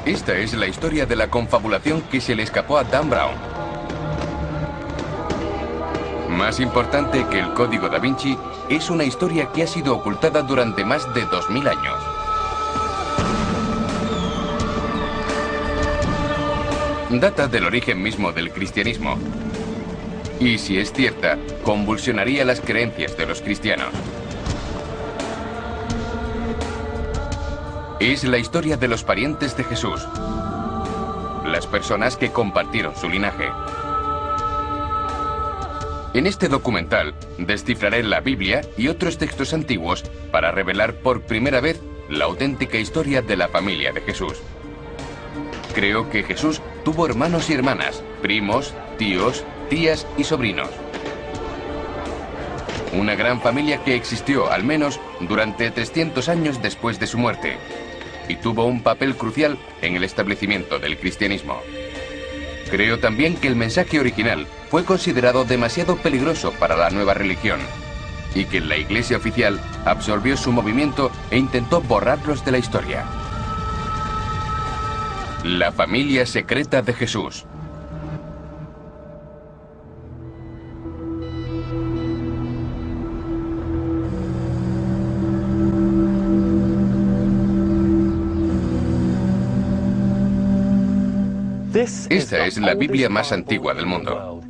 Esta es la historia de la confabulación que se le escapó a Dan Brown. Más importante que el Código Da Vinci, es una historia que ha sido ocultada durante más de 2000 años. Data del origen mismo del cristianismo. Y si es cierta, convulsionaría las creencias de los cristianos. Es la historia de los parientes de Jesús, las personas que compartieron su linaje. En este documental descifraré la Biblia y otros textos antiguos para revelar por primera vez la auténtica historia de la familia de Jesús. Creo que Jesús tuvo hermanos y hermanas, primos, tíos, tías y sobrinos. Una gran familia que existió al menos durante 300 años después de su muerte y tuvo un papel crucial en el establecimiento del cristianismo. Creo también que el mensaje original fue considerado demasiado peligroso para la nueva religión y que la Iglesia oficial absorbió su movimiento e intentó borrarlos de la historia. La familia secreta de Jesús. Esta es la Biblia más antigua del mundo.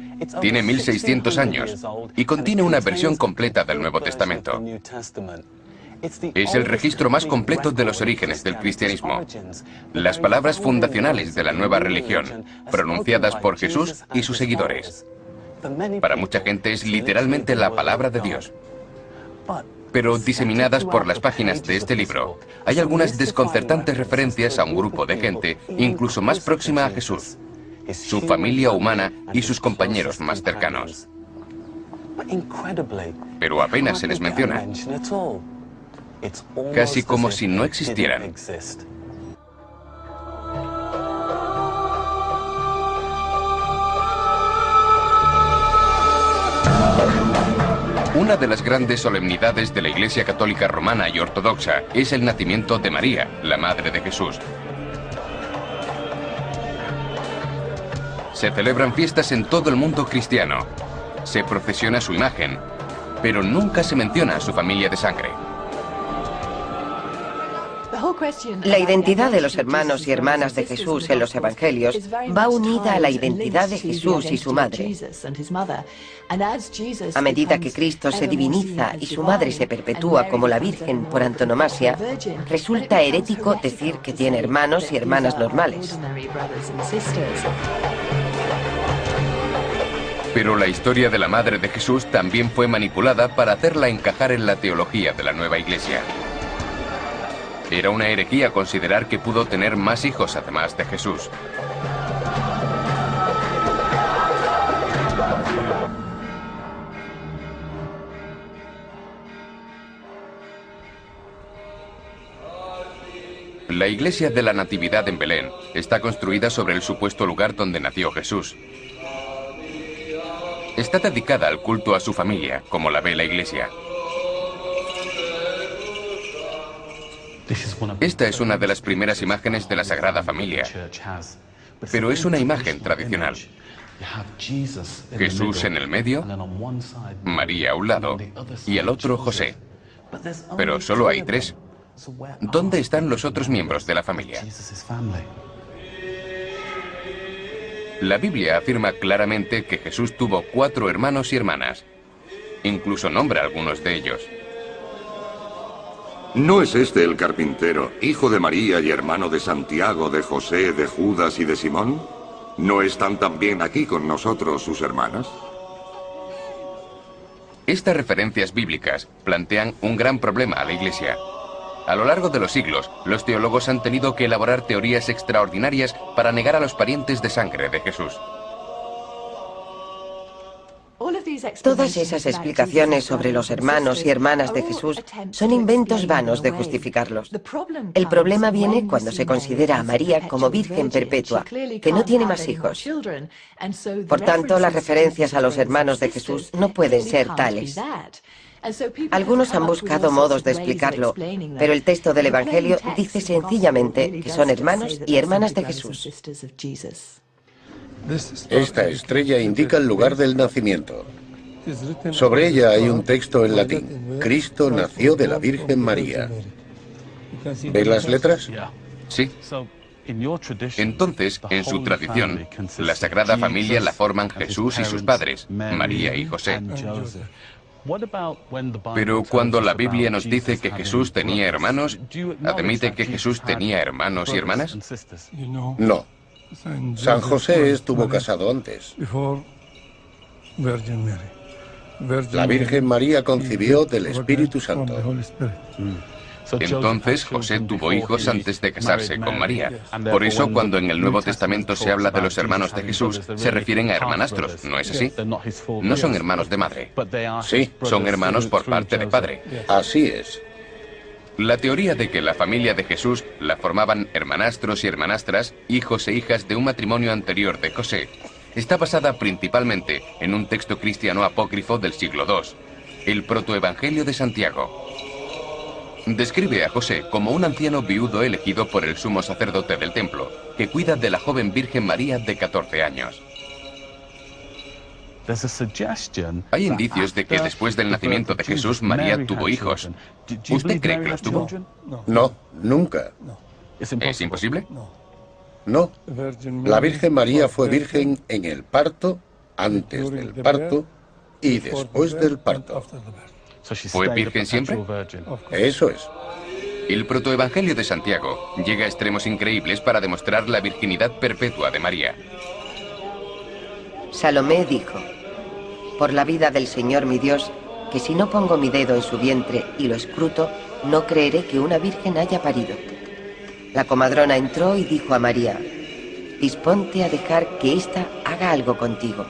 Tiene 1600 años y contiene una versión completa del Nuevo Testamento. Es el registro más completo de los orígenes del cristianismo. Las palabras fundacionales de la nueva religión, pronunciadas por Jesús y sus seguidores. Para mucha gente es literalmente la palabra de Dios. Pero diseminadas por las páginas de este libro, hay algunas desconcertantes referencias a un grupo de gente incluso más próxima a Jesús, su familia humana y sus compañeros más cercanos. Pero apenas se les menciona, casi como si no existieran. Una de las grandes solemnidades de la Iglesia Católica Romana y Ortodoxa es el nacimiento de María, la Madre de Jesús. Se celebran fiestas en todo el mundo cristiano. Se procesiona su imagen, pero nunca se menciona a su familia de sangre. La identidad de los hermanos y hermanas de Jesús en los Evangelios va unida a la identidad de Jesús y su madre. A medida que Cristo se diviniza y su madre se perpetúa como la Virgen por antonomasia, resulta herético decir que tiene hermanos y hermanas normales. Pero la historia de la Madre de Jesús también fue manipulada para hacerla encajar en la teología de la nueva Iglesia. Era una herejía considerar que pudo tener más hijos además de Jesús. La iglesia de la Natividad en Belén está construida sobre el supuesto lugar donde nació Jesús. Está dedicada al culto a su familia, como la ve la iglesia. Esta es una de las primeras imágenes de la Sagrada Familia, pero es una imagen tradicional. Jesús en el medio, María a un lado y al otro José. Pero solo hay tres. ¿Dónde están los otros miembros de la familia? La Biblia afirma claramente que Jesús tuvo 4 hermanos y hermanas. Incluso nombra a algunos de ellos. ¿No es este el carpintero, hijo de María y hermano de Santiago, de José, de Judas y de Simón? ¿No están también aquí con nosotros sus hermanas? Estas referencias bíblicas plantean un gran problema a la Iglesia. A lo largo de los siglos, los teólogos han tenido que elaborar teorías extraordinarias para negar a los parientes de sangre de Jesús. Todas esas explicaciones sobre los hermanos y hermanas de Jesús son inventos vanos de justificarlos. El problema viene cuando se considera a María como virgen perpetua, que no tiene más hijos. Por tanto, las referencias a los hermanos de Jesús no pueden ser tales. Algunos han buscado modos de explicarlo, pero el texto del Evangelio dice sencillamente que son hermanos y hermanas de Jesús. Esta estrella indica el lugar del nacimiento. Sobre ella hay un texto en latín. Cristo nació de la Virgen María. ¿Ve las letras? Sí. Entonces, en su tradición, la Sagrada Familia la forman Jesús y sus padres, María y José. Pero cuando la Biblia nos dice que Jesús tenía hermanos, ¿admite que Jesús tenía hermanos y hermanas? No. San José estuvo casado antes. La Virgen María concibió del Espíritu Santo. Entonces José tuvo hijos antes de casarse con María. Por eso cuando en el Nuevo Testamento se habla de los hermanos de Jesús, se refieren a hermanastros, ¿no es así? No son hermanos de madre. Sí, Son hermanos por parte de padre. así es. La teoría de que la familia de Jesús la formaban hermanastros y hermanastras, hijos e hijas de un matrimonio anterior de José, está basada principalmente en un texto cristiano apócrifo del siglo II, el Protoevangelio de Santiago. Describe a José como un anciano viudo elegido por el sumo sacerdote del templo, que cuida de la joven Virgen María de 14 años. Hay indicios de que después del nacimiento de Jesús, María tuvo hijos. ¿Usted cree que los tuvo? No, nunca. ¿Es imposible? No. La Virgen María fue virgen en el parto, antes del parto y después del parto. ¿Fue virgen siempre? Eso es. El Protoevangelio de Santiago llega a extremos increíbles para demostrar la virginidad perpetua de María. Salomé dijo: por la vida del Señor mi Dios, que si no pongo mi dedo en su vientre y lo escruto, no creeré que una virgen haya parido. La comadrona entró y dijo a María: disponte a dejar que ésta haga algo contigo.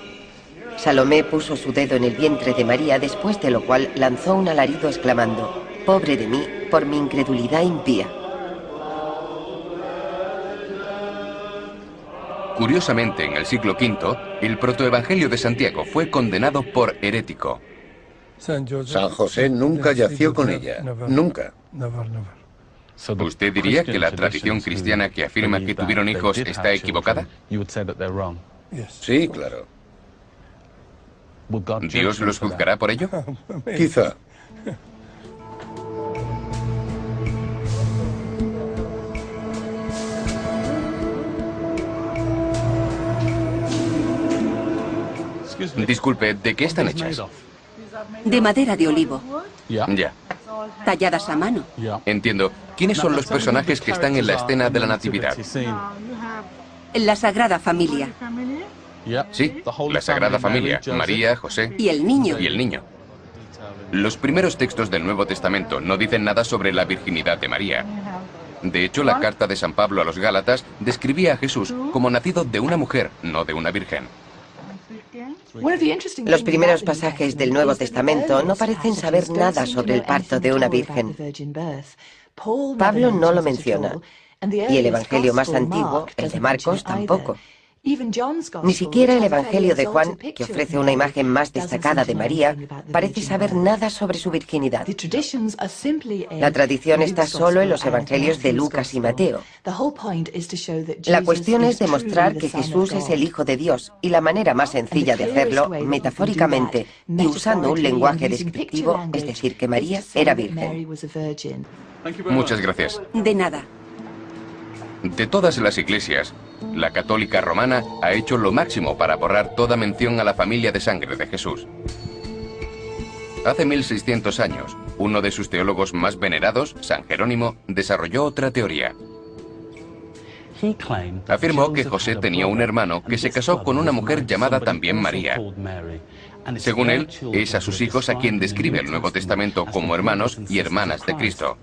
Salomé puso su dedo en el vientre de María, después de lo cual lanzó un alarido exclamando: pobre de mí, por mi incredulidad impía. Curiosamente, en el siglo V, el Protoevangelio de Santiago fue condenado por herético. San José nunca yació con ella. Nunca. ¿Usted diría que la tradición cristiana que afirma que tuvieron hijos está equivocada? Sí, claro. ¿Dios los juzgará por ello? Quizá. Disculpe, ¿de qué están hechas? De madera de olivo, Ya, talladas a mano. entiendo. ¿Quiénes son los personajes que están en la escena de la Natividad? La Sagrada Familia. Sí, la Sagrada Familia, María, José Y el niño. y el niño. Los primeros textos del Nuevo Testamento no dicen nada sobre la virginidad de María. De hecho, la carta de San Pablo a los Gálatas describía a Jesús como nacido de una mujer, no de una virgen. Los primeros pasajes del Nuevo Testamento no parecen saber nada sobre el parto de una virgen. Pablo no lo menciona, y el Evangelio más antiguo, el de Marcos, tampoco. Ni siquiera el Evangelio de Juan, que ofrece una imagen más destacada de María, parece saber nada sobre su virginidad. La tradición está solo en los Evangelios de Lucas y Mateo. La cuestión es demostrar que Jesús es el Hijo de Dios, y la manera más sencilla de hacerlo, metafóricamente, y usando un lenguaje descriptivo, es decir, que María era virgen. Muchas gracias. De nada. De todas las iglesias, la católica romana ha hecho lo máximo para borrar toda mención a la familia de sangre de Jesús. Hace 1600 años, uno de sus teólogos más venerados, San Jerónimo, desarrolló otra teoría. Afirmó que José tenía un hermano que se casó con una mujer llamada también María. Según él, es a sus hijos a quien describe el Nuevo Testamento como hermanos y hermanas de Cristo.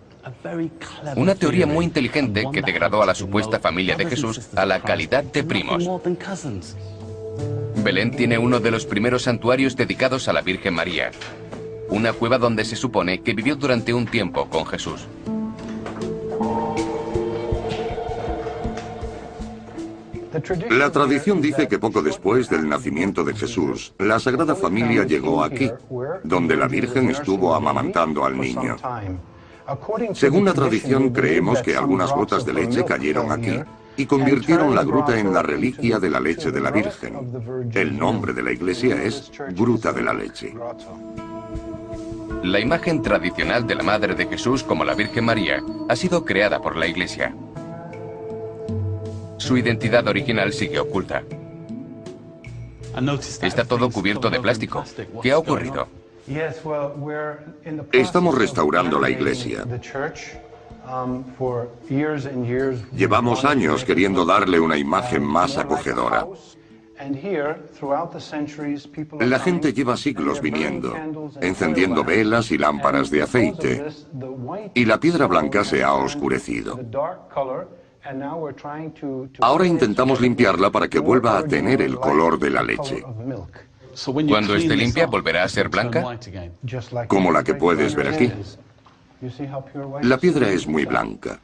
Una teoría muy inteligente que degradó a la supuesta familia de Jesús a la calidad de primos. Belén tiene uno de los primeros santuarios dedicados a la Virgen María, una cueva donde se supone que vivió durante un tiempo con La tradición dice que poco después del nacimiento de Jesús, la Sagrada Familia llegó aquí, donde la Virgen estuvo amamantando al niño. Según la tradición, creemos que algunas gotas de leche cayeron aquí y convirtieron la gruta en la reliquia de la leche de la Virgen. El nombre de la iglesia es Gruta de la Leche. La imagen tradicional de la Madre de Jesús como la Virgen María ha sido creada por la Iglesia. Su identidad original sigue oculta. Está todo cubierto de plástico. ¿Qué ha ocurrido? Estamos restaurando la iglesia. Llevamos años queriendo darle una imagen más acogedora. La gente lleva siglos viniendo, encendiendo velas y lámparas de aceite, y la piedra blanca se ha oscurecido. Ahora intentamos limpiarla para que vuelva a tener el color de la leche. Cuando esté limpia, ¿volverá a ser blanca? Como la que puedes ver aquí. La piedra es muy blanca.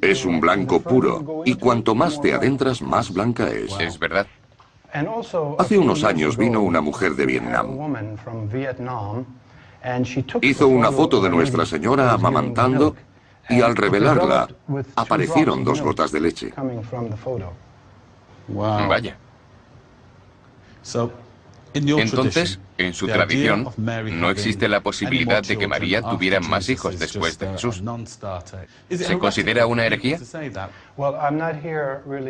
Es un blanco puro, y cuanto más te adentras, más blanca es. Es verdad. Hace unos años vino una mujer de Vietnam. Hizo una foto de Nuestra Señora amamantando, y al revelarla, aparecieron 2 gotas de leche. Vaya. Entonces, en su tradición, no existe la posibilidad de que María tuviera más hijos después de Jesús. ¿Se considera una herejía?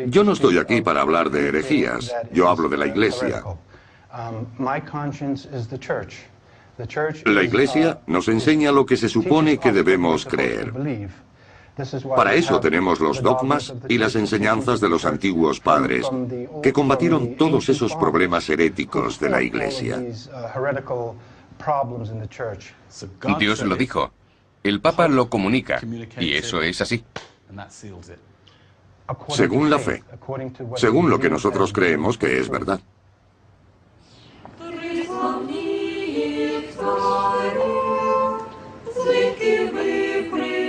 Yo no estoy aquí para hablar de herejías, yo hablo de la iglesia. La iglesia nos enseña lo que se supone que debemos creer. Para eso tenemos los dogmas y las enseñanzas de los antiguos padres, que combatieron todos esos problemas heréticos de la iglesia. Dios lo dijo. El Papa lo comunica, y eso es así. Según la fe, según lo que nosotros creemos que es verdad.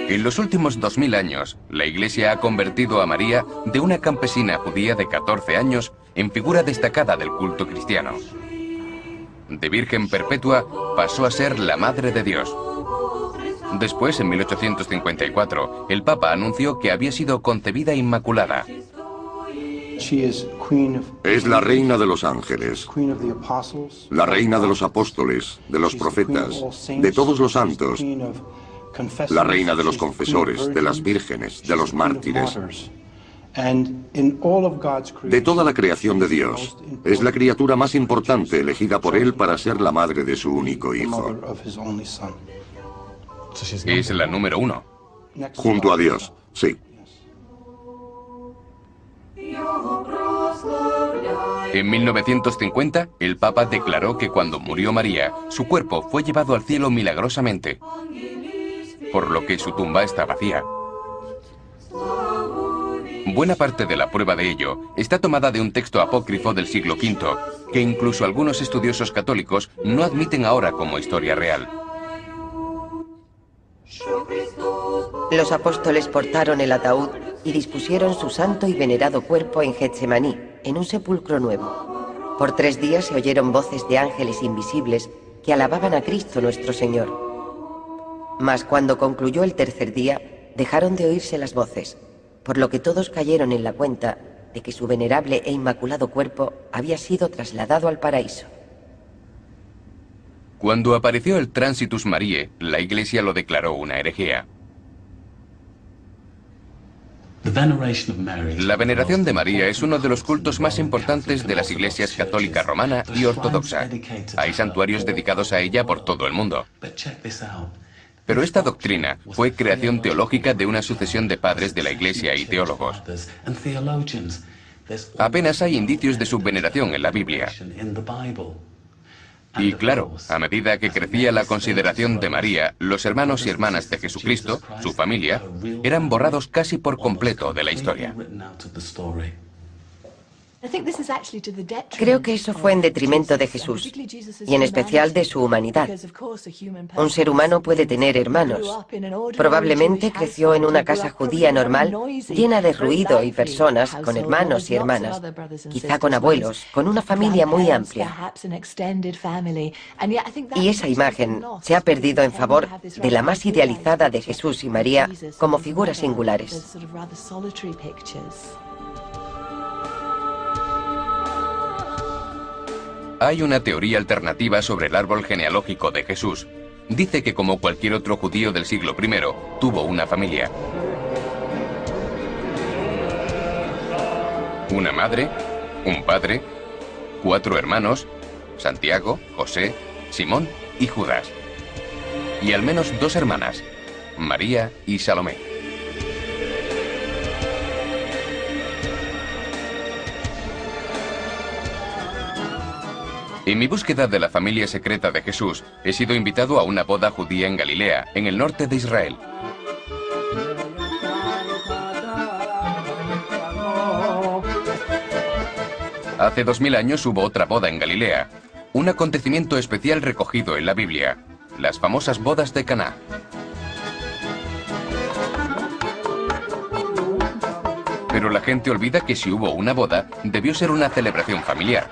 En los últimos 2000 años, la Iglesia ha convertido a María, de una campesina judía de 14 años, en figura destacada del culto cristiano. De Virgen Perpetua pasó a ser la Madre de Dios. Después, en 1854, el Papa anunció que había sido concebida inmaculada. Es la reina de los ángeles, la reina de los apóstoles, de los profetas, de todos los santos, la reina de los confesores, de las vírgenes, de los mártires. De toda la creación de Dios, es la criatura más importante elegida por Él para ser la madre de su único hijo. Es la número 1. Junto a Dios, sí. En 1950, el Papa declaró que cuando murió María, su cuerpo fue llevado al cielo milagrosamente, por lo que su tumba está vacía. Buena parte de la prueba de ello está tomada de un texto apócrifo del siglo V, que incluso algunos estudiosos católicos no admiten ahora como historia real. Los apóstoles portaron el ataúd y dispusieron su santo y venerado cuerpo en Getsemaní, en un sepulcro nuevo. Por 3 días se oyeron voces de ángeles invisibles que alababan a Cristo nuestro Señor. Mas cuando concluyó el 3er día, dejaron de oírse las voces, por lo que todos cayeron en la cuenta de que su venerable e inmaculado cuerpo había sido trasladado al paraíso. Cuando apareció el Transitus Mariae, la Iglesia lo declaró una herejía. La veneración de María es uno de los cultos más importantes de las iglesias católica romana y ortodoxa. Hay santuarios dedicados a ella por todo el mundo. Pero esta doctrina fue creación teológica de una sucesión de padres de la Iglesia y teólogos. Apenas hay indicios de su veneración en la Biblia. Y claro, a medida que crecía la consideración de María, los hermanos y hermanas de Jesucristo, su familia, eran borrados casi por completo de la historia. Creo que eso fue en detrimento de Jesús, y en especial de su humanidad. Un ser humano puede tener hermanos. Probablemente creció en una casa judía normal, llena de ruido y personas, con hermanos y hermanas, quizá con abuelos, con una familia muy amplia. Y esa imagen se ha perdido en favor de la más idealizada de Jesús y María como figuras singulares. Hay una teoría alternativa sobre el árbol genealógico de Jesús. Dice que como cualquier otro judío del siglo I, tuvo una familia. Una madre, un padre, 4 hermanos, Santiago, José, Simón y Judas. Y al menos 2 hermanas, María y Salomé. En mi búsqueda de la familia secreta de Jesús, he sido invitado a una boda judía en Galilea, en el norte de Israel. Hace 2000 años hubo otra boda en Galilea, un acontecimiento especial recogido en la Biblia, las famosas bodas de Caná. Pero la gente olvida que si hubo una boda, debió ser una celebración familiar.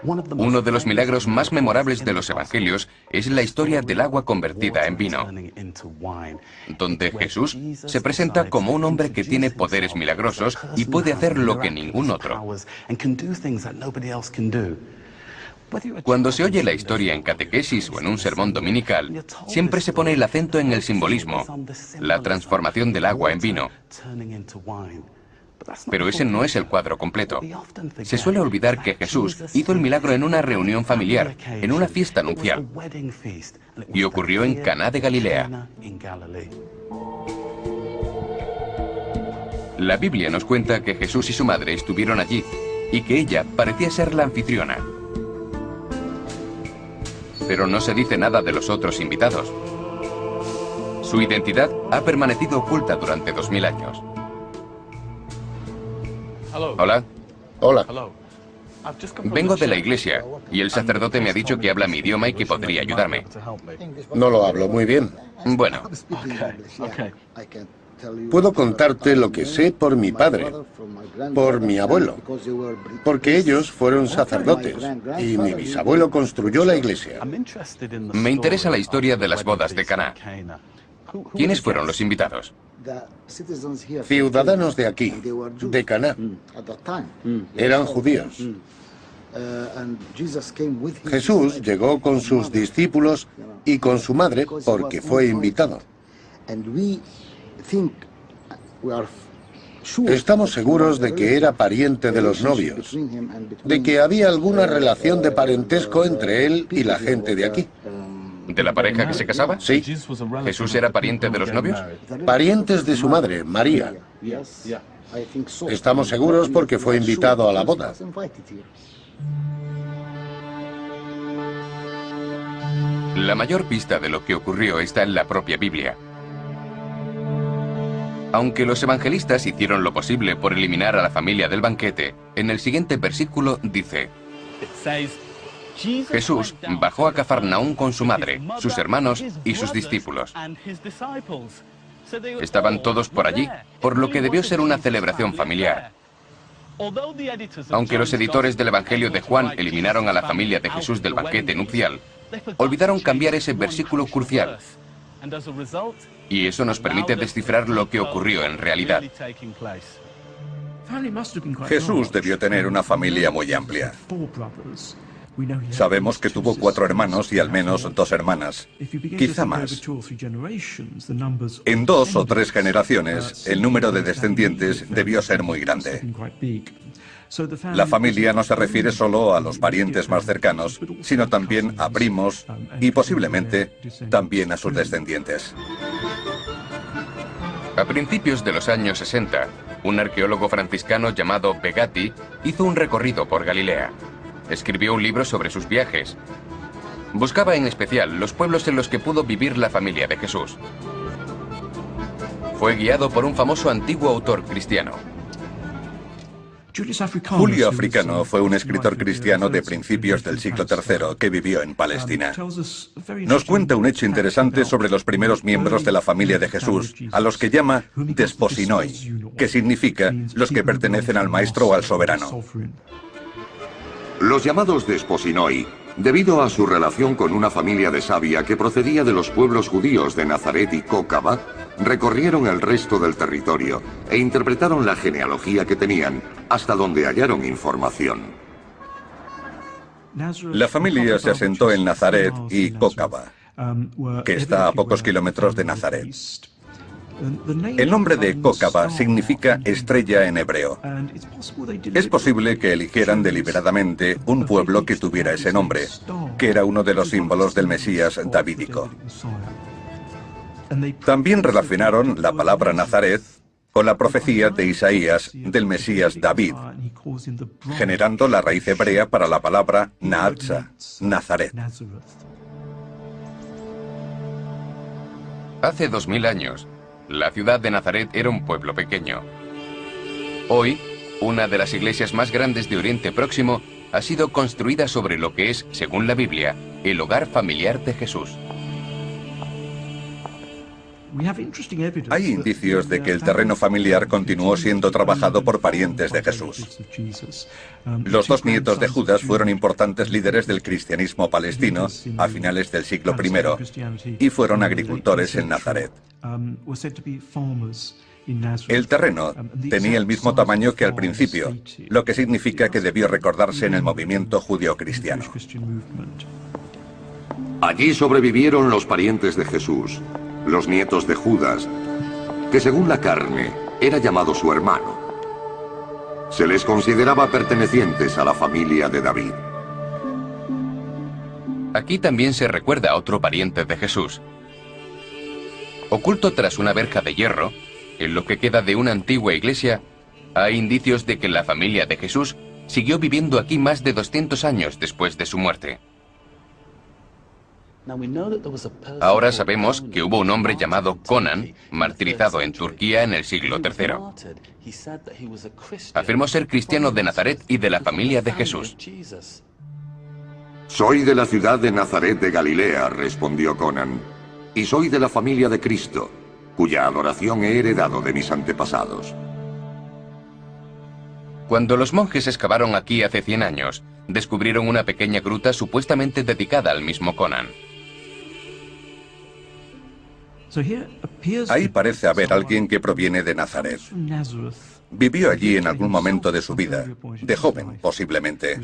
Uno de los milagros más memorables de los evangelios es la historia del agua convertida en vino, donde Jesús se presenta como un hombre que tiene poderes milagrosos y puede hacer lo que ningún otro. Cuando se oye la historia en catequesis o en un sermón dominical, siempre se pone el acento en el simbolismo, la transformación del agua en vino. Pero ese no es el cuadro completo. Se suele olvidar que Jesús hizo el milagro en una reunión familiar, en una fiesta nupcial. Y ocurrió en Caná de Galilea. La Biblia nos cuenta que Jesús y su madre estuvieron allí, y que ella parecía ser la anfitriona. Pero no se dice nada de los otros invitados. Su identidad ha permanecido oculta durante 2000 años. Hola. Hola. Vengo de la iglesia y el sacerdote me ha dicho que habla mi idioma y que podría ayudarme. No lo hablo muy bien. Bueno, Puedo contarte lo que sé por mi padre, por mi abuelo, porque ellos fueron sacerdotes y mi bisabuelo construyó la iglesia. me interesa la historia de las bodas de Caná. ¿Quiénes fueron los invitados? Ciudadanos de aquí, de Caná. Eran judíos. Jesús llegó con sus discípulos y con su madre porque fue invitado. Estamos seguros de que era pariente de los novios, de que había alguna relación de parentesco entre él y la gente de aquí. ¿De la pareja que se casaba? Sí, ¿Jesús era pariente de los novios? parientes de su madre, María. Estamos seguros porque fue invitado a la boda. La mayor pista de lo que ocurrió está en la propia Biblia. Aunque los evangelistas hicieron lo posible por eliminar a la familia del banquete, en el siguiente versículo dice: Jesús bajó a Cafarnaún con su madre, sus hermanos y sus discípulos. Estaban todos por allí, por lo que debió ser una celebración familiar. Aunque los editores del Evangelio de Juan eliminaron a la familia de Jesús del banquete nupcial, olvidaron cambiar ese versículo crucial. Y eso nos permite descifrar lo que ocurrió en realidad. Jesús debió tener una familia muy amplia. Sabemos que tuvo 4 hermanos y al menos 2 hermanas, quizá más. En 2 o 3 generaciones, el número de descendientes debió ser muy grande. La familia no se refiere solo a los parientes más cercanos, sino también a primos y posiblemente también a sus descendientes. A principios de los años 60, un arqueólogo franciscano llamado Begatti hizo un recorrido por Galilea. Escribió un libro sobre sus viajes. Buscaba en especial los pueblos en los que pudo vivir la familia de Jesús. Fue guiado por un famoso antiguo autor cristiano. Julio Africano fue un escritor cristiano de principios del siglo III que vivió en Palestina. Nos cuenta un hecho interesante sobre los primeros miembros de la familia de Jesús, a los que llama desposinoi, que significa los que pertenecen al maestro o al soberano. Los llamados desposinoi, debido a su relación con una familia de Sabia que procedía de los pueblos judíos de Nazaret y Cócaba, recorrieron el resto del territorio e interpretaron la genealogía que tenían hasta donde hallaron información. La familia se asentó en Nazaret y Cócaba, que está a pocos kilómetros de Nazaret. El nombre de Cócaba significa estrella en hebreo. Es posible que eligieran deliberadamente un pueblo que tuviera ese nombre, que era uno de los símbolos del Mesías davídico. También relacionaron la palabra Nazaret con la profecía de Isaías del Mesías David, generando la raíz hebrea para la palabra Naatza, Nazaret. Hace 2000 años, la ciudad de Nazaret era un pueblo pequeño. Hoy, una de las iglesias más grandes de Oriente Próximo ha sido construida sobre lo que es, según la Biblia, el hogar familiar de Jesús. Hay indicios de que el terreno familiar continuó siendo trabajado por parientes de Jesús. Los dos nietos de Judas fueron importantes líderes del cristianismo palestino a finales del siglo I y fueron agricultores en Nazaret. El terreno tenía el mismo tamaño que al principio, lo que significa que debió recordarse en el movimiento judio-cristiano. Allí sobrevivieron los parientes de Jesús, los nietos de Judas, que según la carne era llamado su hermano. Se les consideraba pertenecientes a la familia de David. Aquí también se recuerda a otro pariente de Jesús. Oculto tras una verja de hierro, en lo que queda de una antigua iglesia, hay indicios de que la familia de Jesús siguió viviendo aquí más de 200 años después de su muerte. Ahora sabemos que hubo un hombre llamado Conan, martirizado en Turquía en el siglo III. Afirmó ser cristiano de Nazaret y de la familia de Jesús. Soy de la ciudad de Nazaret de Galilea, respondió Conan, y soy de la familia de Cristo, cuya adoración he heredado de mis antepasados. Cuando los monjes excavaron aquí hace 100 años, descubrieron una pequeña gruta supuestamente dedicada al mismo Conan. Ahí parece haber alguien que proviene de Nazaret. Vivió allí en algún momento de su vida, de joven posiblemente.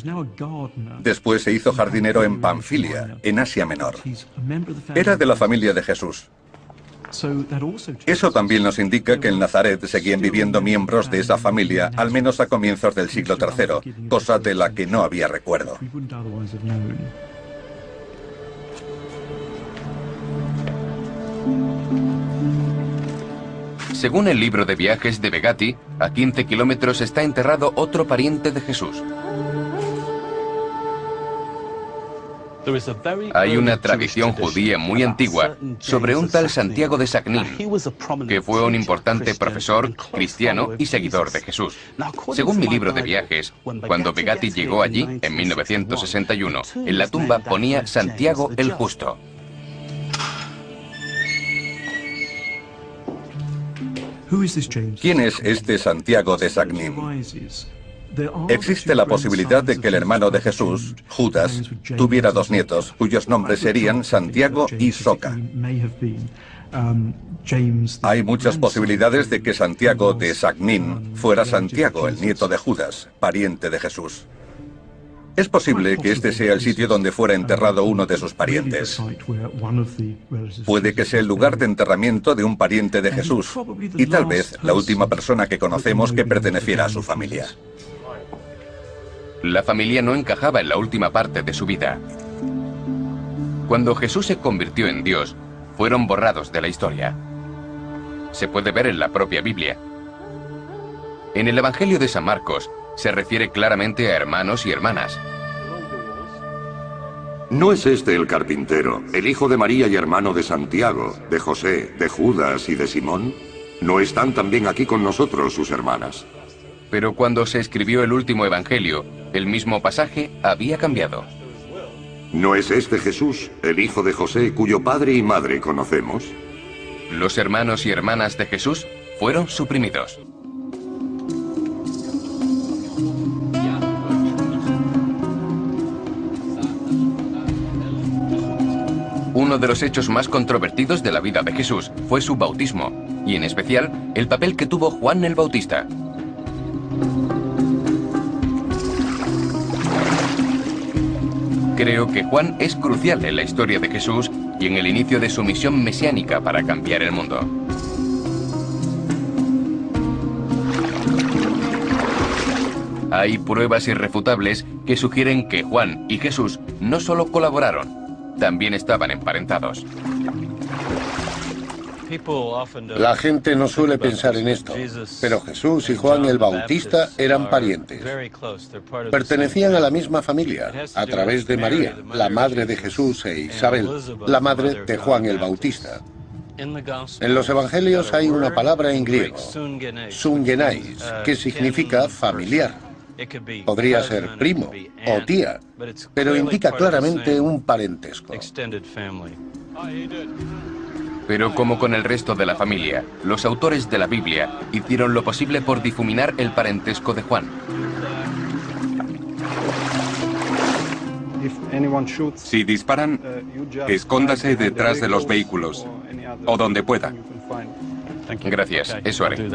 Después se hizo jardinero en Panfilia, en Asia Menor. Era de la familia de Jesús. Eso también nos indica que en Nazaret seguían viviendo miembros de esa familia, al menos a comienzos del siglo III, cosa de la que no había recuerdo. Según el libro de viajes de Begati, a 15 kilómetros está enterrado otro pariente de Jesús. Hay una tradición judía muy antigua sobre un tal Santiago de Sagnín, que fue un importante profesor, cristiano y seguidor de Jesús. Según mi libro de viajes, cuando Begati llegó allí, en 1961, en la tumba ponía Santiago el Justo. ¿Quién es este Santiago de Sagnín? Existe la posibilidad de que el hermano de Jesús, Judas, tuviera dos nietos, cuyos nombres serían Santiago y Soca. Hay muchas posibilidades de que Santiago de Sagnín fuera Santiago, el nieto de Judas, pariente de Jesús. Es posible que este sea el sitio donde fuera enterrado uno de sus parientes. Puede que sea el lugar de enterramiento de un pariente de Jesús, y tal vez la última persona que conocemos que perteneciera a su familia. La familia no encajaba en la última parte de su vida. Cuando Jesús se convirtió en Dios, fueron borrados de la historia. Se puede ver en la propia Biblia. En el Evangelio de San Marcos, se refiere claramente a hermanos y hermanas. ¿No es este el carpintero, el hijo de María y hermano de Santiago, de José, de Judas y de Simón? ¿No están también aquí con nosotros sus hermanas? Pero cuando se escribió el último evangelio, el mismo pasaje había cambiado. ¿No es este Jesús, el hijo de José, cuyo padre y madre conocemos? Los hermanos y hermanas de Jesús fueron suprimidos. Uno de los hechos más controvertidos de la vida de Jesús fue su bautismo, y en especial el papel que tuvo Juan el Bautista. Creo que Juan es crucial en la historia de Jesús y en el inicio de su misión mesiánica para cambiar el mundo. Hay pruebas irrefutables que sugieren que Juan y Jesús no solo colaboraron, también estaban emparentados. La gente no suele pensar en esto, pero Jesús y Juan el Bautista eran parientes. Pertenecían a la misma familia, a través de María, la madre de Jesús, e Isabel, la madre de Juan el Bautista. En los evangelios hay una palabra en griego, sungenais, que significa familiar. Podría ser primo o tía, pero indica claramente un parentesco. Pero como con el resto de la familia, los autores de la Biblia hicieron lo posible por difuminar el parentesco de Juan. Si disparan, escóndase detrás de los vehículos o donde pueda. Gracias, eso haré.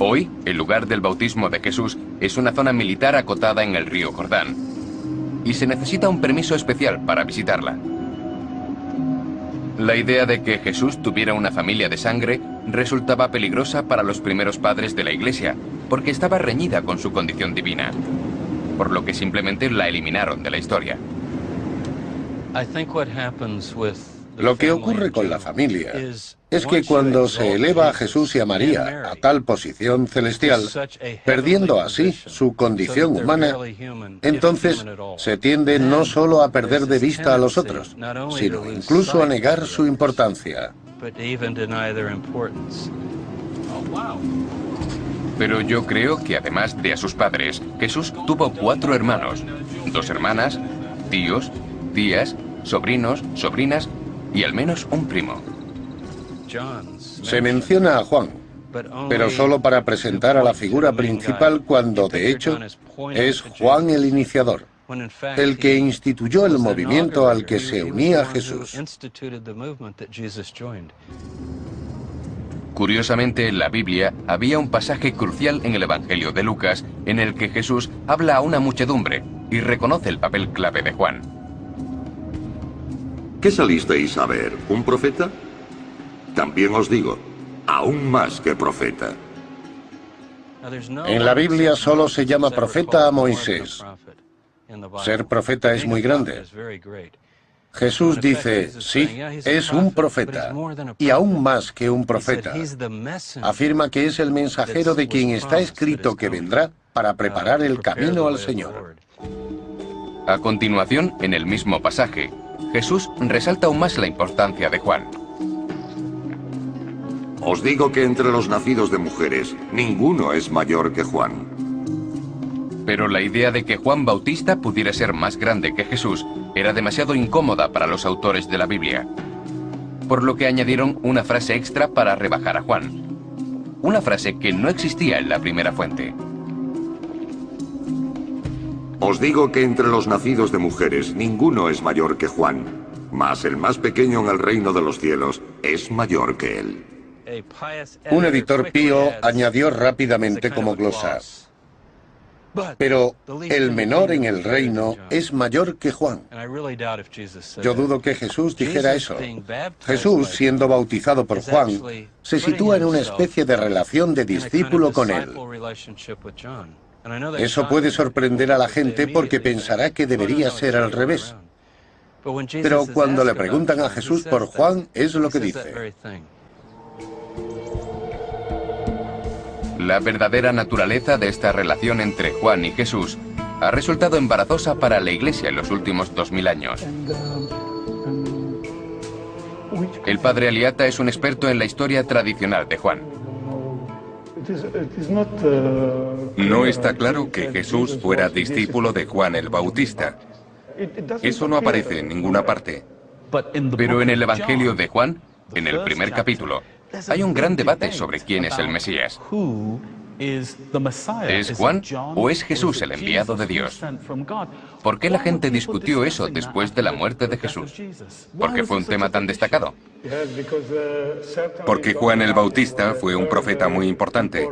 Hoy, el lugar del bautismo de Jesús es una zona militar acotada en el río Jordán, y se necesita un permiso especial para visitarla. La idea de que Jesús tuviera una familia de sangre resultaba peligrosa para los primeros padres de la Iglesia, porque estaba reñida con su condición divina, por lo que simplemente la eliminaron de la historia. Lo que ocurre con la familia es que cuando se eleva a Jesús y a María a tal posición celestial, perdiendo así su condición humana, entonces se tiende no solo a perder de vista a los otros, sino incluso a negar su importancia. Pero yo creo que además de a sus padres, Jesús tuvo 4 hermanos, 2 hermanas, tíos, tías, sobrinos, sobrinas y al menos un primo. Se menciona a Juan, pero solo para presentar a la figura principal cuando, de hecho, es Juan el iniciador, el que instituyó el movimiento al que se unía Jesús. Curiosamente, en la Biblia había un pasaje crucial en el Evangelio de Lucas en el que Jesús habla a una muchedumbre y reconoce el papel clave de Juan. ¿Qué salisteis a ver? ¿Un profeta? También os digo, aún más que profeta. En la Biblia solo se llama profeta a Moisés. Ser profeta es muy grande. Jesús dice, sí, es un profeta, y aún más que un profeta. Afirma que es el mensajero de quien está escrito que vendrá para preparar el camino al Señor. A continuación, en el mismo pasaje, Jesús resalta aún más la importancia de Juan. Os digo que entre los nacidos de mujeres, ninguno es mayor que Juan. Pero la idea de que Juan Bautista pudiera ser más grande que Jesús era demasiado incómoda para los autores de la Biblia, por lo que añadieron una frase extra para rebajar a Juan. Una frase que no existía en la primera fuente. Os digo que entre los nacidos de mujeres, ninguno es mayor que Juan, mas el más pequeño en el reino de los cielos es mayor que él. Un editor pío añadió rápidamente como glosa: pero el menor en el reino es mayor que Juan. Yo dudo que Jesús dijera eso. Jesús, siendo bautizado por Juan, se sitúa en una especie de relación de discípulo con él. Eso puede sorprender a la gente porque pensará que debería ser al revés. Pero cuando le preguntan a Jesús por Juan, es lo que dice. La verdadera naturaleza de esta relación entre Juan y Jesús ha resultado embarazosa para la Iglesia en los últimos 2000 años. El padre Aliata es un experto en la historia tradicional de Juan. No está claro que Jesús fuera discípulo de Juan el Bautista. Eso no aparece en ninguna parte. Pero en el Evangelio de Juan, en el primer capítulo, hay un gran debate sobre quién es el Mesías. ¿Es Juan o es Jesús el enviado de Dios? ¿Por qué la gente discutió eso después de la muerte de Jesús? ¿Por qué fue un tema tan destacado? Porque Juan el Bautista fue un profeta muy importante.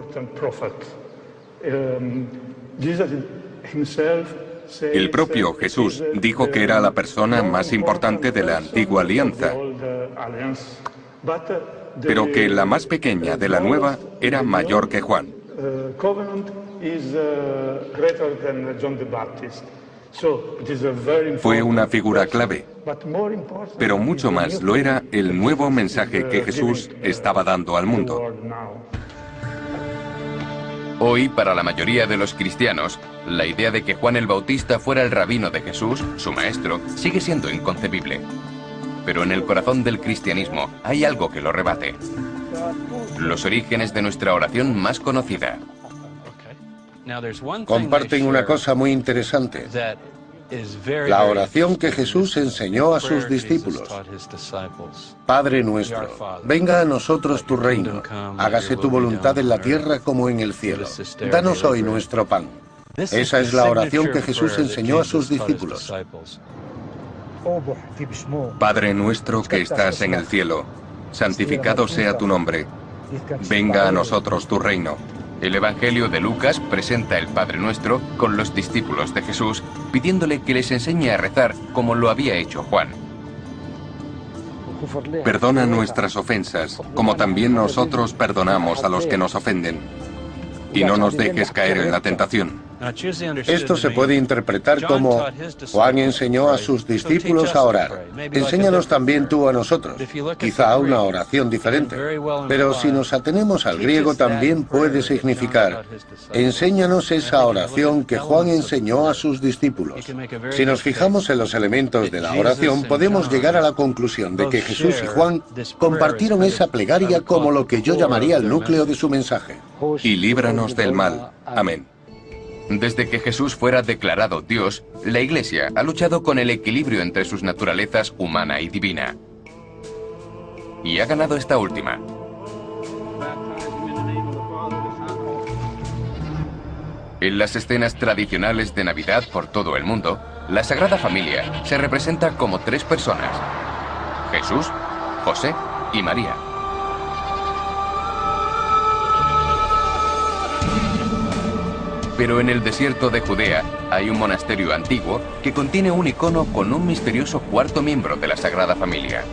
El propio Jesús dijo que era la persona más importante de la antigua alianza, pero que la más pequeña de la nueva era mayor que Juan. Fue una figura clave, pero mucho más lo era el nuevo mensaje que Jesús estaba dando al mundo. Hoy, para la mayoría de los cristianos, la idea de que Juan el Bautista fuera el rabino de Jesús, su maestro, sigue siendo inconcebible. Pero en el corazón del cristianismo hay algo que lo rebate. Los orígenes de nuestra oración más conocida. Comparten una cosa muy interesante. La oración que Jesús enseñó a sus discípulos. Padre nuestro, venga a nosotros tu reino, hágase tu voluntad en la tierra como en el cielo. Danos hoy nuestro pan. Esa es la oración que Jesús enseñó a sus discípulos. Padre nuestro que estás en el cielo, santificado sea tu nombre. Venga a nosotros tu reino. El Evangelio de Lucas presenta el Padre Nuestro con los discípulos de Jesús, pidiéndole que les enseñe a rezar como lo había hecho Juan. Perdona nuestras ofensas, como también nosotros perdonamos a los que nos ofenden. Y no nos dejes caer en la tentación. Esto se puede interpretar como Juan enseñó a sus discípulos a orar. Enséñanos también tú a nosotros. Quizá una oración diferente. Pero si nos atenemos al griego también puede significar enséñanos esa oración que Juan enseñó a sus discípulos. Si nos fijamos en los elementos de la oración, podemos llegar a la conclusión de que Jesús y Juan compartieron esa plegaria como lo que yo llamaría el núcleo de su mensaje. Y líbranos del mal. Amén. Desde que Jesús fuera declarado Dios, la Iglesia ha luchado con el equilibrio entre sus naturalezas humana y divina. Y ha ganado esta última. En las escenas tradicionales de Navidad por todo el mundo, la Sagrada Familia se representa como tres personas: Jesús, José y María. Pero en el desierto de Judea hay un monasterio antiguo que contiene un icono con un misterioso cuarto miembro de la Sagrada Familia.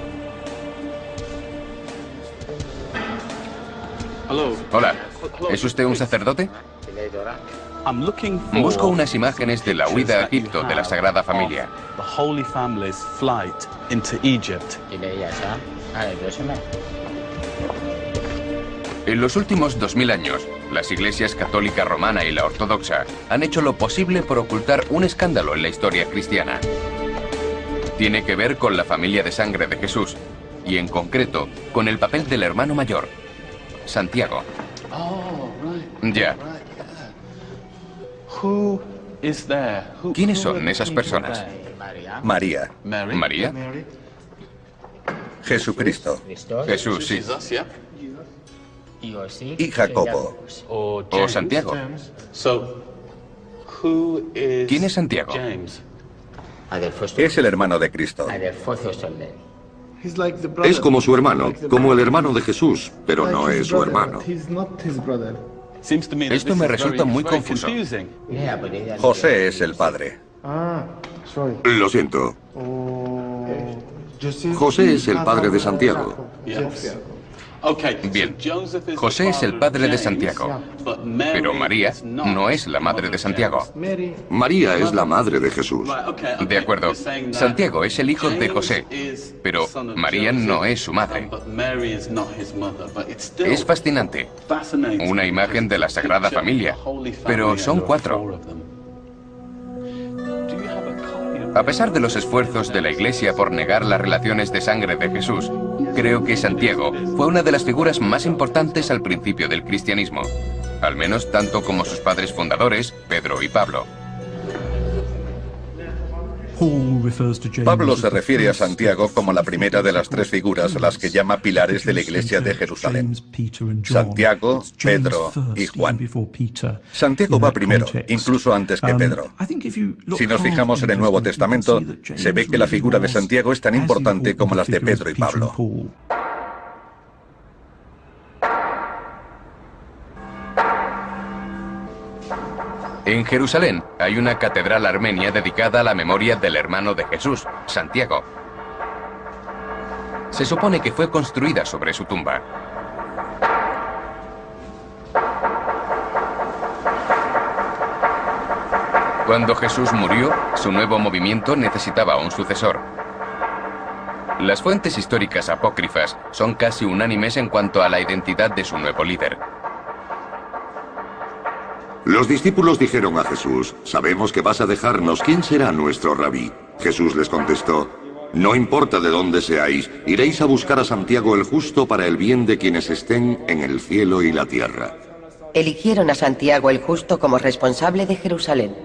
Hola, ¿es usted un sacerdote? Busco unas imágenes de la huida a Egipto de la Sagrada Familia. En los últimos 2000 años, las iglesias católica romana y la ortodoxa han hecho lo posible por ocultar un escándalo en la historia cristiana. Tiene que ver con la familia de sangre de Jesús, y en concreto, con el papel del hermano mayor, Santiago. Ya. ¿Quiénes son esas personas? María. ¿María? Jesucristo. Jesús, sí. Y Jacobo. ¿O Santiago? ¿Quién es Santiago? Es el hermano de Cristo. Es como su hermano, como el hermano de Jesús, pero no es su hermano. Esto me resulta muy confuso. José es el padre. Lo siento. José es el padre de Santiago. Bien, José es el padre de Santiago, pero María no es la madre de Santiago. María es la madre de Jesús. De acuerdo, Santiago es el hijo de José, pero María no es su madre. Es fascinante. Una imagen de la Sagrada Familia, pero son cuatro. A pesar de los esfuerzos de la Iglesia por negar las relaciones de sangre de Jesús, creo que Santiago fue una de las figuras más importantes al principio del cristianismo, al menos tanto como sus padres fundadores, Pedro y Pablo. Pablo se refiere a Santiago como la primera de las tres figuras a las que llama pilares de la Iglesia de Jerusalén: Santiago, Pedro y Juan. Santiago va primero, incluso antes que Pedro. Si nos fijamos en el Nuevo Testamento, se ve que la figura de Santiago es tan importante como las de Pedro y Pablo. En Jerusalén hay una catedral armenia dedicada a la memoria del hermano de Jesús, Santiago. Se supone que fue construida sobre su tumba. Cuando Jesús murió, su nuevo movimiento necesitaba un sucesor. Las fuentes históricas apócrifas son casi unánimes en cuanto a la identidad de su nuevo líder. Los discípulos dijeron a Jesús: «Sabemos que vas a dejarnos. ¿Quién será nuestro rabí?» Jesús les contestó: «No importa de dónde seáis, iréis a buscar a Santiago el Justo para el bien de quienes estén en el cielo y la tierra». Eligieron a Santiago el Justo como responsable de Jerusalén.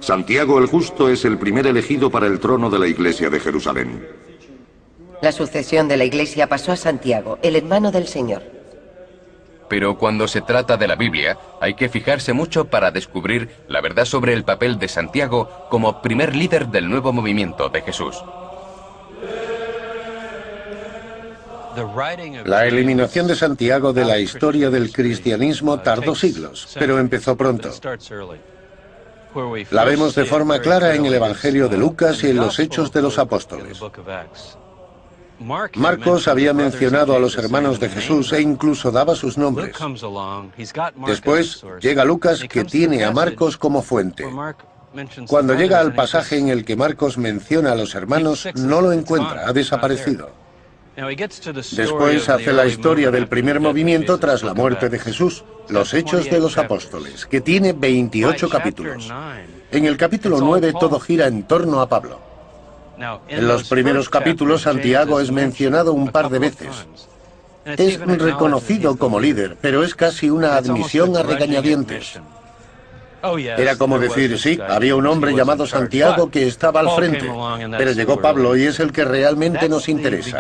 Santiago el Justo es el primer elegido para el trono de la Iglesia de Jerusalén. La sucesión de la Iglesia pasó a Santiago, el hermano del Señor. Pero cuando se trata de la Biblia, hay que fijarse mucho para descubrir la verdad sobre el papel de Santiago como primer líder del nuevo movimiento de Jesús. La eliminación de Santiago de la historia del cristianismo tardó siglos, pero empezó pronto. La vemos de forma clara en el Evangelio de Lucas y en los Hechos de los Apóstoles. Marcos había mencionado a los hermanos de Jesús e incluso daba sus nombres. Después llega Lucas, que tiene a Marcos como fuente. Cuando llega al pasaje en el que Marcos menciona a los hermanos, no lo encuentra, ha desaparecido. Después hace la historia del primer movimiento tras la muerte de Jesús, los Hechos de los Apóstoles, que tiene 28 capítulos. En el capítulo 9 todo gira en torno a Pablo. En los primeros capítulos Santiago es mencionado un par de veces. Es reconocido como líder, pero es casi una admisión a regañadientes. Era como decir, sí, había un hombre llamado Santiago que estaba al frente, pero llegó Pablo y es el que realmente nos interesa.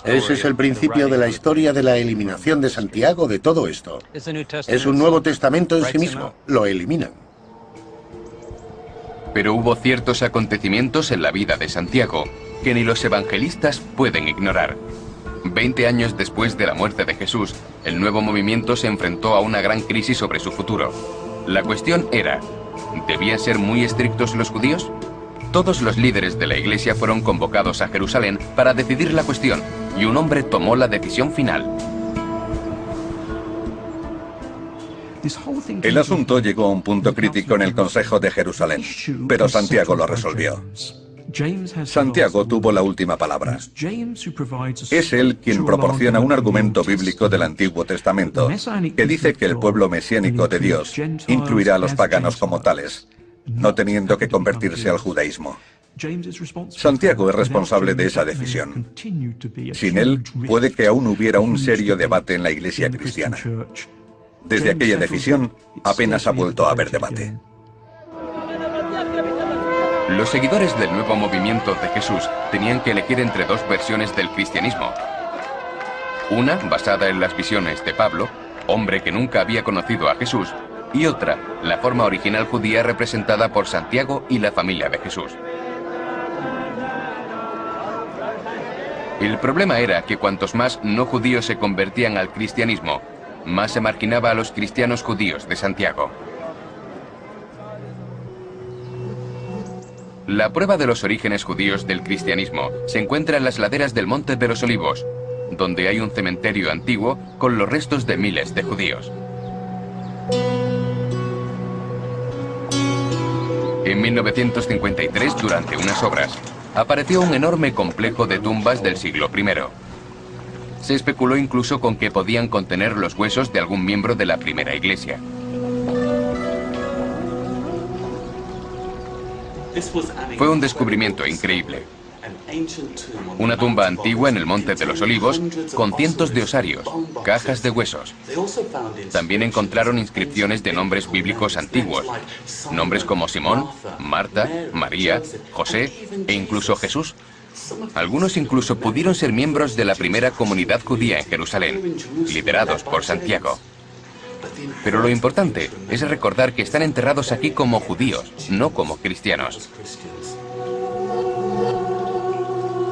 Ese es el principio de la historia de la eliminación de Santiago de todo esto. Es un Nuevo Testamento en sí mismo, lo eliminan. Pero hubo ciertos acontecimientos en la vida de Santiago que ni los evangelistas pueden ignorar. 20 años después de la muerte de Jesús, el nuevo movimiento se enfrentó a una gran crisis sobre su futuro. La cuestión era, ¿debían ser muy estrictos los judíos? Todos los líderes de la iglesia fueron convocados a Jerusalén para decidir la cuestión, y un hombre tomó la decisión final. El asunto llegó a un punto crítico en el Consejo de Jerusalén, pero Santiago lo resolvió. Santiago tuvo la última palabra. Es él quien proporciona un argumento bíblico del Antiguo Testamento que dice que el pueblo mesiánico de Dios incluirá a los paganos como tales, no teniendo que convertirse al judaísmo. Santiago es responsable de esa decisión. Sin él, puede que aún hubiera un serio debate en la iglesia cristiana. Desde aquella decisión, apenas ha vuelto a haber debate. Los seguidores del nuevo movimiento de Jesús tenían que elegir entre dos versiones del cristianismo. Una basada en las visiones de Pablo, hombre que nunca había conocido a Jesús, y otra, la forma original judía representada por Santiago y la familia de Jesús. El problema era que cuantos más no judíos se convertían al cristianismo, más se marginaba a los cristianos judíos de Santiago. La prueba de los orígenes judíos del cristianismo se encuentra en las laderas del Monte de los Olivos, donde hay un cementerio antiguo con los restos de miles de judíos. En 1953, durante unas obras, apareció un enorme complejo de tumbas del siglo I. Se especuló incluso con que podían contener los huesos de algún miembro de la primera iglesia. Fue un descubrimiento increíble. Una tumba antigua en el Monte de los Olivos con cientos de osarios, cajas de huesos. También encontraron inscripciones de nombres bíblicos antiguos, nombres como Simón, Marta, María, José e incluso Jesús. Algunos incluso pudieron ser miembros de la primera comunidad judía en Jerusalén, liderados por Santiago. Pero lo importante es recordar que están enterrados aquí como judíos, no como cristianos.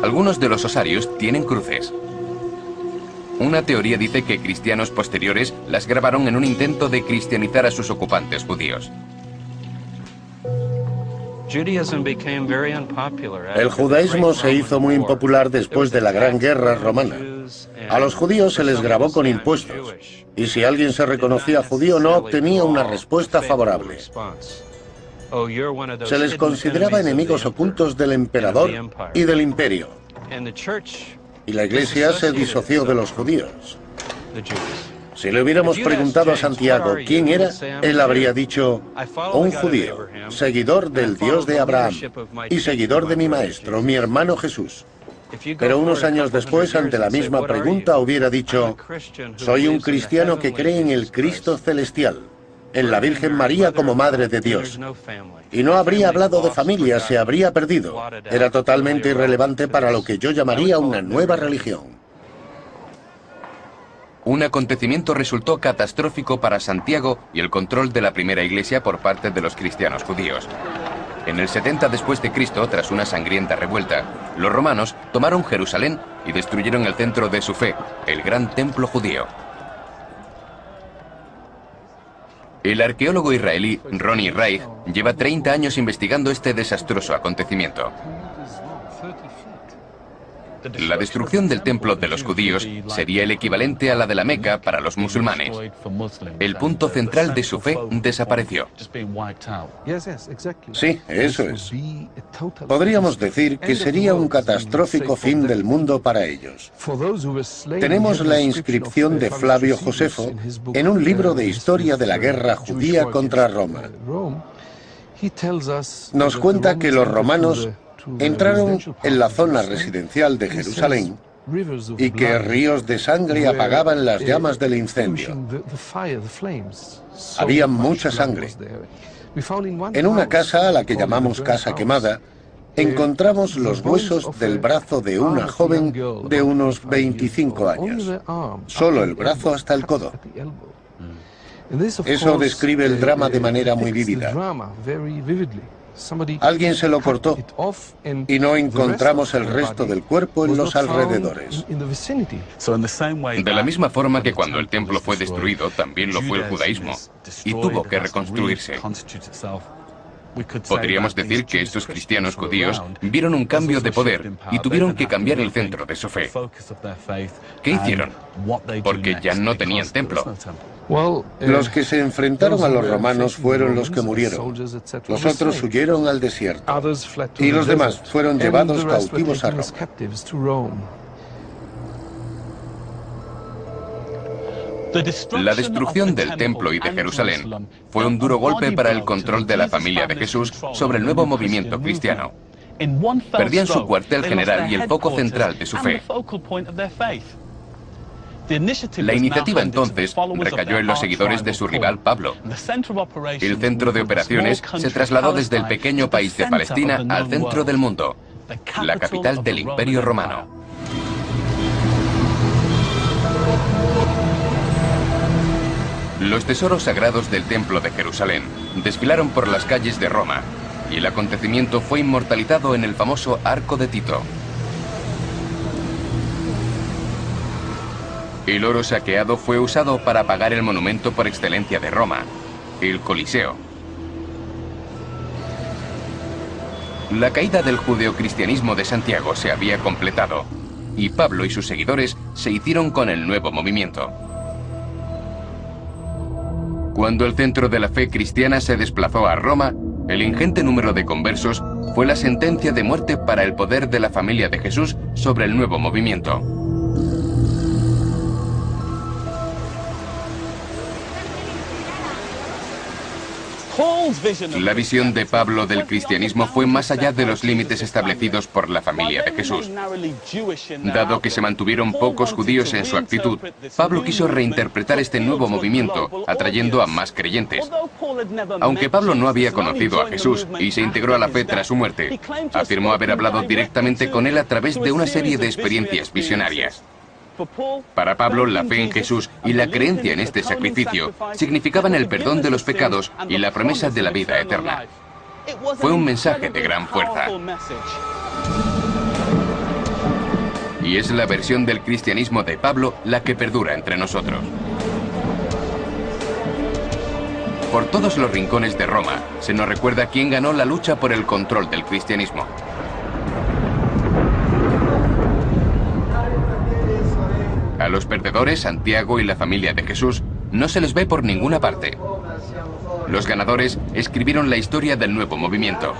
Algunos de los osarios tienen cruces. Una teoría dice que cristianos posteriores las grabaron en un intento de cristianizar a sus ocupantes judíos. El judaísmo se hizo muy impopular después de la Gran Guerra Romana. A los judíos se les grabó con impuestos, y si alguien se reconocía judío no obtenía una respuesta favorable. Se les consideraba enemigos ocultos del emperador y del imperio. Y la Iglesia se disoció de los judíos. Si le hubiéramos preguntado a Santiago quién era, él habría dicho, un judío, seguidor del Dios de Abraham y seguidor de mi maestro, mi hermano Jesús. Pero unos años después, ante la misma pregunta, hubiera dicho, soy un cristiano que cree en el Cristo celestial, en la Virgen María como Madre de Dios. Y no habría hablado de familia, se habría perdido. Era totalmente irrelevante para lo que yo llamaría una nueva religión. Un acontecimiento resultó catastrófico para Santiago y el control de la primera iglesia por parte de los cristianos judíos. En el 70 después de Cristo, tras una sangrienta revuelta, los romanos tomaron Jerusalén y destruyeron el centro de su fe, el gran templo judío. El arqueólogo israelí Ronnie Reich lleva 30 años investigando este desastroso acontecimiento. La destrucción del templo de los judíos sería el equivalente a la de la Meca para los musulmanes. El punto central de su fe desapareció. Sí, eso es. Podríamos decir que sería un catastrófico fin del mundo para ellos. Tenemos la inscripción de Flavio Josefo en un libro de historia de la guerra judía contra Roma. Nos cuenta que los romanos entraron en la zona residencial de Jerusalén y que ríos de sangre apagaban las llamas del incendio. Había mucha sangre. En una casa, a la que llamamos Casa Quemada, encontramos los huesos del brazo de una joven de unos 25 años. Solo el brazo hasta el codo. Eso describe el drama de manera muy vívida. Alguien se lo cortó y no encontramos el resto del cuerpo en los alrededores. De la misma forma que cuando el templo fue destruido, también lo fue el judaísmo, y tuvo que reconstruirse. Podríamos decir que estos cristianos judíos vieron un cambio de poder y tuvieron que cambiar el centro de su fe. ¿Qué hicieron? Porque ya no tenían templo. Los que se enfrentaron a los romanos fueron los que murieron. Los otros huyeron al desierto. Y los demás fueron llevados cautivos a Roma. La destrucción del templo y de Jerusalén fue un duro golpe para el control de la familia de Jesús sobre el nuevo movimiento cristiano. Perdían su cuartel general y el foco central de su fe. La iniciativa entonces recayó en los seguidores de su rival Pablo. El centro de operaciones se trasladó desde el pequeño país de Palestina al centro del mundo, la capital del Imperio Romano. Los tesoros sagrados del Templo de Jerusalén desfilaron por las calles de Roma, y el acontecimiento fue inmortalizado en el famoso Arco de Tito. El oro saqueado fue usado para pagar el monumento por excelencia de Roma, el Coliseo. La caída del judeocristianismo de Santiago se había completado, y Pablo y sus seguidores se hicieron con el nuevo movimiento. Cuando el centro de la fe cristiana se desplazó a Roma, el ingente número de conversos fue la sentencia de muerte para el poder de la familia de Jesús sobre el nuevo movimiento. La visión de Pablo del cristianismo fue más allá de los límites establecidos por la familia de Jesús. Dado que se mantuvieron pocos judíos en su actitud, Pablo quiso reinterpretar este nuevo movimiento, atrayendo a más creyentes. Aunque Pablo no había conocido a Jesús y se integró a la fe tras su muerte, afirmó haber hablado directamente con él a través de una serie de experiencias visionarias. Para Pablo, la fe en Jesús y la creencia en este sacrificio significaban el perdón de los pecados y la promesa de la vida eterna. Fue un mensaje de gran fuerza. Y es la versión del cristianismo de Pablo la que perdura entre nosotros. Por todos los rincones de Roma se nos recuerda quién ganó la lucha por el control del cristianismo. A los perdedores, Santiago y la familia de Jesús, no se les ve por ninguna parte. Los ganadores escribieron la historia del nuevo movimiento.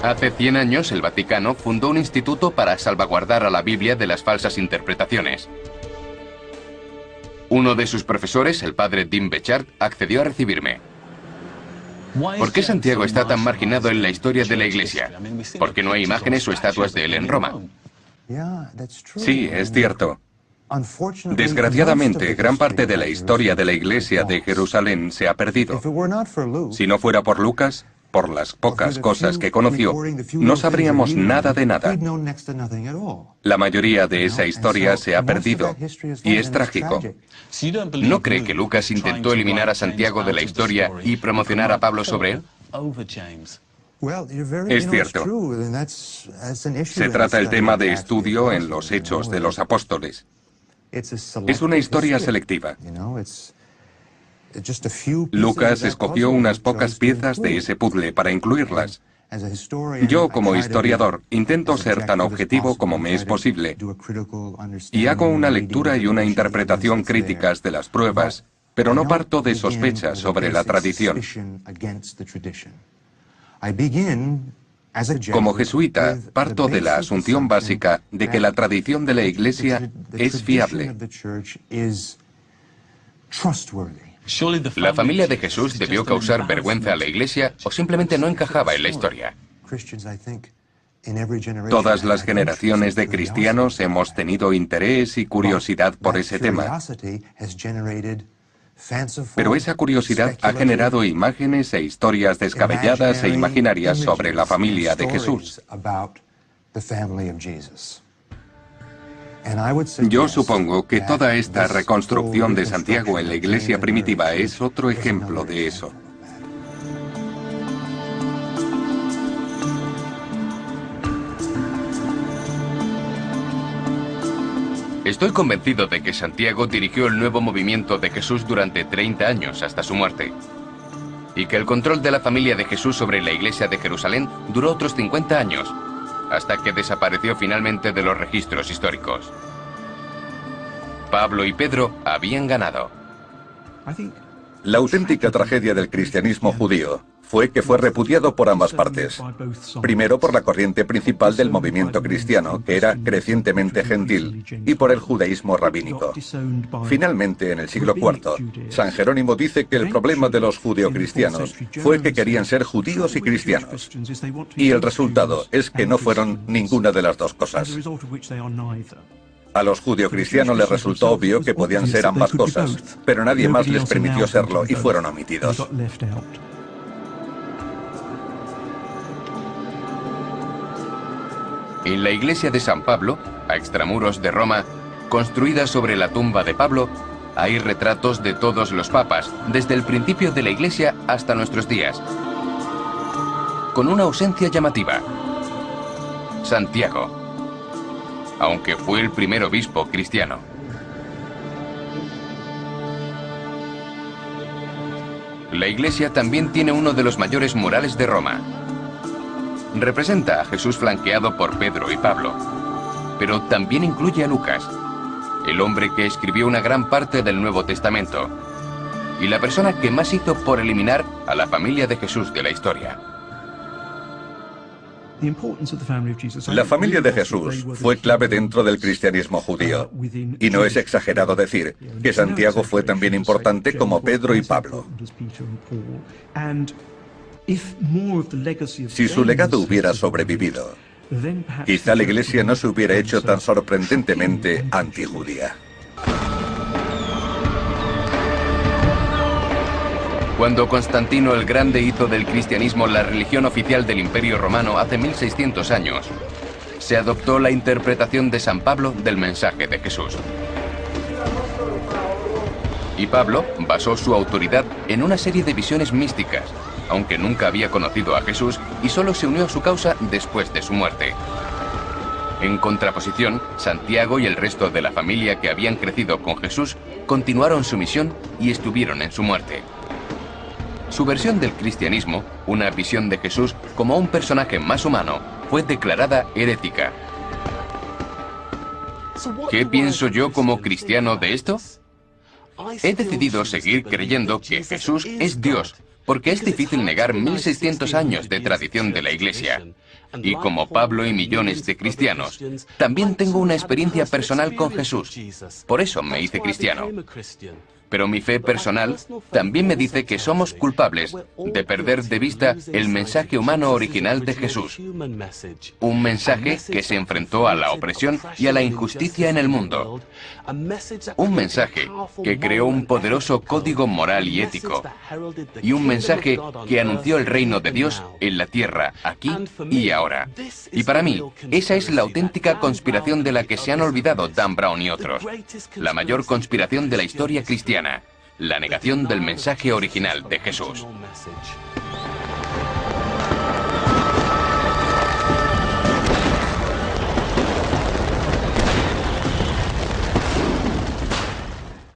Hace 100 años, el Vaticano fundó un instituto para salvaguardar a la Biblia de las falsas interpretaciones. Uno de sus profesores, el padre Dean Bechard, accedió a recibirme. ¿Por qué Santiago está tan marginado en la historia de la Iglesia? ¿Por qué no hay imágenes o estatuas de él en Roma? Sí, es cierto. Desgraciadamente, gran parte de la historia de la Iglesia de Jerusalén se ha perdido. Si no fuera por Lucas, por las pocas cosas que conoció, no sabríamos nada de nada. La mayoría de esa historia se ha perdido, y es trágico. ¿No cree que Lucas intentó eliminar a Santiago de la historia y promocionar a Pablo sobre él? Es cierto. Se trata el tema de estudio en los Hechos de los Apóstoles. Es una historia selectiva. Lucas escogió unas pocas piezas de ese puzzle para incluirlas. Yo, como historiador, intento ser tan objetivo como me es posible y hago una lectura y una interpretación críticas de las pruebas, pero no parto de sospechas sobre la tradición. Como jesuita, parto de la asunción básica de que la tradición de la Iglesia es fiable. ¿La familia de Jesús debió causar vergüenza a la Iglesia o simplemente no encajaba en la historia? Todas las generaciones de cristianos hemos tenido interés y curiosidad por ese tema. Pero esa curiosidad ha generado imágenes e historias descabelladas e imaginarias sobre la familia de Jesús. Yo supongo que toda esta reconstrucción de Santiago en la iglesia primitiva es otro ejemplo de eso. Estoy convencido de que Santiago dirigió el nuevo movimiento de Jesús durante 30 años hasta su muerte, y que el control de la familia de Jesús sobre la iglesia de Jerusalén duró otros 50 años, hasta que desapareció finalmente de los registros históricos. Pablo y Pedro habían ganado. La auténtica tragedia del cristianismo judío fue que fue repudiado por ambas partes. Primero por la corriente principal del movimiento cristiano, que era crecientemente gentil, y por el judaísmo rabínico. Finalmente, en el siglo IV, San Jerónimo dice que el problema de los judeocristianos fue que querían ser judíos y cristianos. Y el resultado es que no fueron ninguna de las dos cosas. A los judeocristianos les resultó obvio que podían ser ambas cosas, pero nadie más les permitió serlo y fueron omitidos. En la iglesia de San Pablo, a extramuros de Roma, construida sobre la tumba de Pablo, hay retratos de todos los papas, desde el principio de la iglesia hasta nuestros días, con una ausencia llamativa: Santiago, aunque fue el primer obispo cristiano. La iglesia también tiene uno de los mayores murales de Roma. Representa a Jesús flanqueado por Pedro y Pablo, pero también incluye a Lucas, el hombre que escribió una gran parte del Nuevo Testamento, y la persona que más hizo por eliminar a la familia de Jesús de la historia. La familia de Jesús fue clave dentro del cristianismo judío, y no es exagerado decir que Santiago fue tan bien importante como Pedro y Pablo. Si su legado hubiera sobrevivido, quizá la Iglesia no se hubiera hecho tan sorprendentemente antijudía. Cuando Constantino el Grande hizo del cristianismo la religión oficial del Imperio Romano hace 1600 años, se adoptó la interpretación de San Pablo del mensaje de Jesús. Y Pablo basó su autoridad en una serie de visiones místicas, aunque nunca había conocido a Jesús y solo se unió a su causa después de su muerte. En contraposición, Santiago y el resto de la familia que habían crecido con Jesús continuaron su misión y estuvieron en su muerte. Su versión del cristianismo, una visión de Jesús como un personaje más humano, fue declarada herética. ¿Qué pienso yo como cristiano de esto? He decidido seguir creyendo que Jesús es Dios, porque es difícil negar 1600 años de tradición de la Iglesia. Y como Pablo y millones de cristianos, también tengo una experiencia personal con Jesús. Por eso me hice cristiano. Pero mi fe personal también me dice que somos culpables de perder de vista el mensaje humano original de Jesús. Un mensaje que se enfrentó a la opresión y a la injusticia en el mundo. Un mensaje que creó un poderoso código moral y ético. Y un mensaje que anunció el reino de Dios en la tierra, aquí y ahora. Y para mí, esa es la auténtica conspiración de la que se han olvidado Dan Brown y otros. La mayor conspiración de la historia cristiana. La negación del mensaje original de Jesús.